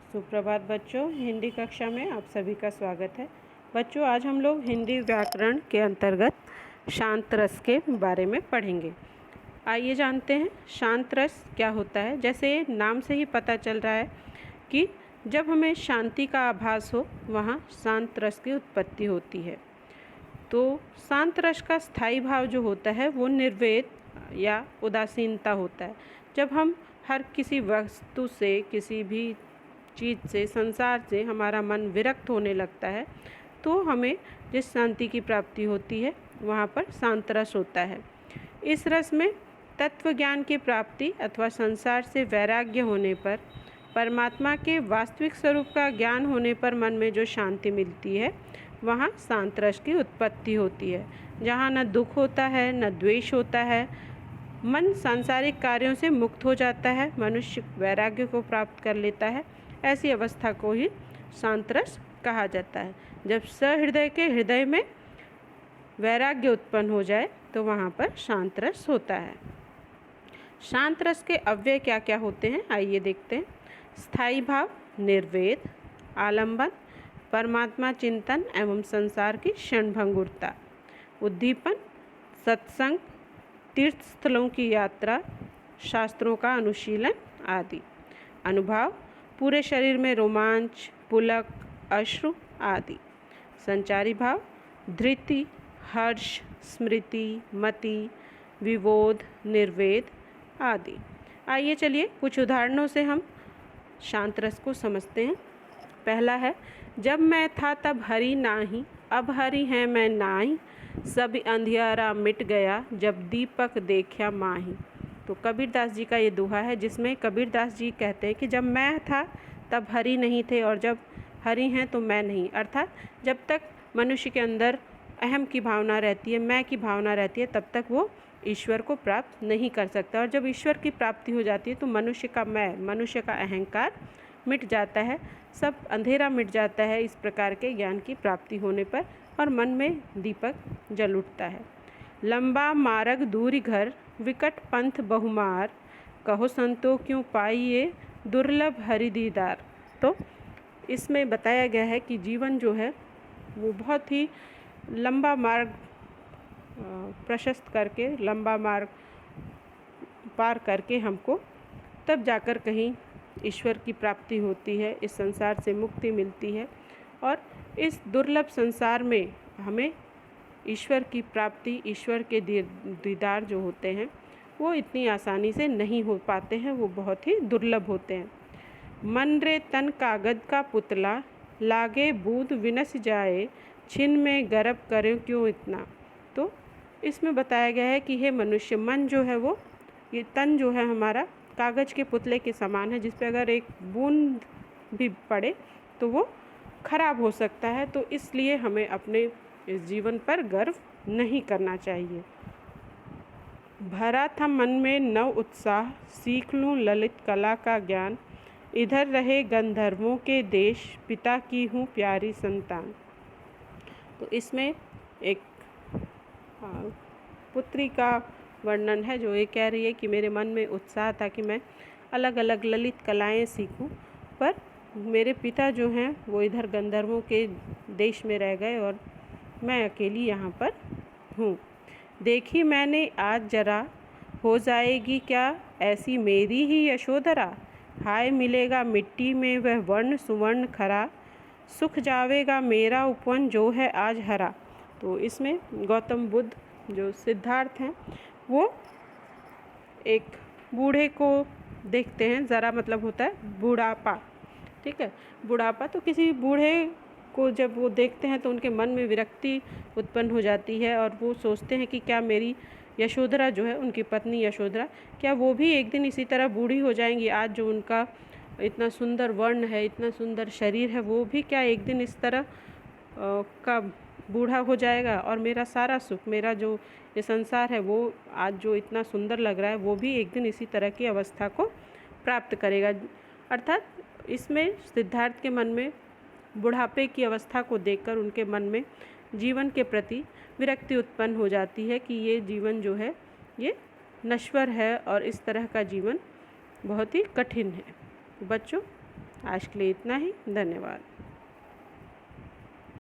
सुप्रभात बच्चों, हिंदी कक्षा में आप सभी का स्वागत है। बच्चों, आज हम लोग हिंदी व्याकरण के अंतर्गत शांत रस के बारे में पढ़ेंगे। आइए जानते हैं शांत रस क्या होता है। जैसे नाम से ही पता चल रहा है कि जब हमें शांति का आभास हो वहाँ शांत रस की उत्पत्ति होती है। तो शांत रस का स्थायी भाव जो होता है वो निर्वेद या उदासीनता होता है। जब हम हर किसी वस्तु से, किसी भी चीज़ से, संसार से हमारा मन विरक्त होने लगता है तो हमें जिस शांति की प्राप्ति होती है वहाँ पर शांत रस होता है। इस रस में तत्व ज्ञान की प्राप्ति अथवा संसार से वैराग्य होने पर, परमात्मा के वास्तविक स्वरूप का ज्ञान होने पर मन में जो शांति मिलती है वहाँ शांत रस की उत्पत्ति होती है। जहाँ न दुख होता है न द्वेष होता है, मन सांसारिक कार्यों से मुक्त हो जाता है, मनुष्य वैराग्य को प्राप्त कर लेता है। ऐसी अवस्था को ही शांत रस कहा जाता है। जब सहृदय के हृदय में वैराग्य उत्पन्न हो जाए तो वहाँ पर शांत रस होता है। शांत रस के अव्यय क्या क्या होते हैं आइए देखते हैं। स्थायी भाव, निर्वेद, आलंबन, परमात्मा चिंतन एवं संसार की क्षणभंगुरता, उद्दीपन, सत्संग, तीर्थ स्थलों की यात्रा, शास्त्रों का अनुशीलन आदि। अनुभाव, पूरे शरीर में रोमांच, पुलक, अश्रु आदि। संचारी भाव, धृति, हर्ष, स्मृति, मति, विबोध, निर्वेद आदि। आइए चलिए कुछ उदाहरणों से हम शांत रस को समझते हैं। पहला है, जब मैं था तब हरि नाही, अब हरि है मैं नाही, सब अंधियारा मिट गया, जब दीपक देखा माही। तो कबीरदास जी का ये दोहा है जिसमें कबीरदास जी कहते हैं कि जब मैं था तब हरि नहीं थे और जब हरि हैं तो मैं नहीं। अर्थात जब तक मनुष्य के अंदर अहम की भावना रहती है, मैं की भावना रहती है, तब तक वो ईश्वर को प्राप्त नहीं कर सकता। और जब ईश्वर की प्राप्ति हो जाती है तो मनुष्य का मैं, मनुष्य का अहंकार मिट जाता है, सब अंधेरा मिट जाता है इस प्रकार के ज्ञान की प्राप्ति होने पर, और मन में दीपक जल उठता है। लंबा मार्ग दूरी घर, विकट पंथ बहुमार, कहो संतो क्यों पाइए दुर्लभ हरि दीदार। तो इसमें बताया गया है कि जीवन जो है वो बहुत ही लंबा मार्ग प्रशस्त करके, लंबा मार्ग पार करके हमको तब जाकर कहीं ईश्वर की प्राप्ति होती है, इस संसार से मुक्ति मिलती है। और इस दुर्लभ संसार में हमें ईश्वर की प्राप्ति, ईश्वर के दीदार जो होते हैं वो इतनी आसानी से नहीं हो पाते हैं, वो बहुत ही दुर्लभ होते हैं। मन रे तन कागज का पुतला, लागे बूंद विनस जाए, छिन में गर्भ करे क्यों इतना। तो इसमें बताया गया है कि हे मनुष्य, मन जो है वो, ये तन जो है हमारा कागज़ के पुतले के समान है, जिस पे अगर एक बूंद भी पड़े तो वो खराब हो सकता है। तो इसलिए हमें अपने इस जीवन पर गर्व नहीं करना चाहिए। भरा था मन में नव उत्साह, सीख लूँ ललित कला का ज्ञान, इधर रहे गंधर्वों के देश, पिता की हूँ प्यारी संतान। तो इसमें एक पुत्री का वर्णन है जो ये कह रही है कि मेरे मन में उत्साह था कि मैं अलग अलग ललित कलाएं सीखूं, पर मेरे पिता जो हैं वो इधर गंधर्वों के देश में रह गए और मैं अकेली यहाँ पर हूँ। देखी मैंने आज जरा, हो जाएगी क्या ऐसी मेरी ही यशोधरा, हाय मिलेगा मिट्टी में वह वर्ण सुवर्ण खरा, सुख जावेगा मेरा उपवन जो है आज हरा। तो इसमें गौतम बुद्ध जो सिद्धार्थ हैं वो एक बूढ़े को देखते हैं। ज़रा मतलब होता है बुढ़ापा, ठीक है, बुढ़ापा। तो किसी बूढ़े को जब वो देखते हैं तो उनके मन में विरक्ति उत्पन्न हो जाती है और वो सोचते हैं कि क्या मेरी यशोधरा जो है, उनकी पत्नी यशोधरा, क्या वो भी एक दिन इसी तरह बूढ़ी हो जाएंगी। आज जो उनका इतना सुंदर वर्ण है, इतना सुंदर शरीर है, वो भी क्या एक दिन इस तरह का बूढ़ा हो जाएगा और मेरा सारा सुख, मेरा जो ये संसार है वो आज जो इतना सुंदर लग रहा है वो भी एक दिन इसी तरह की अवस्था को प्राप्त करेगा। अर्थात इसमें सिद्धार्थ के मन में बुढ़ापे की अवस्था को देखकर उनके मन में जीवन के प्रति विरक्ति उत्पन्न हो जाती है कि ये जीवन जो है ये नश्वर है और इस तरह का जीवन बहुत ही कठिन है। बच्चों, आज के लिए इतना ही। धन्यवाद।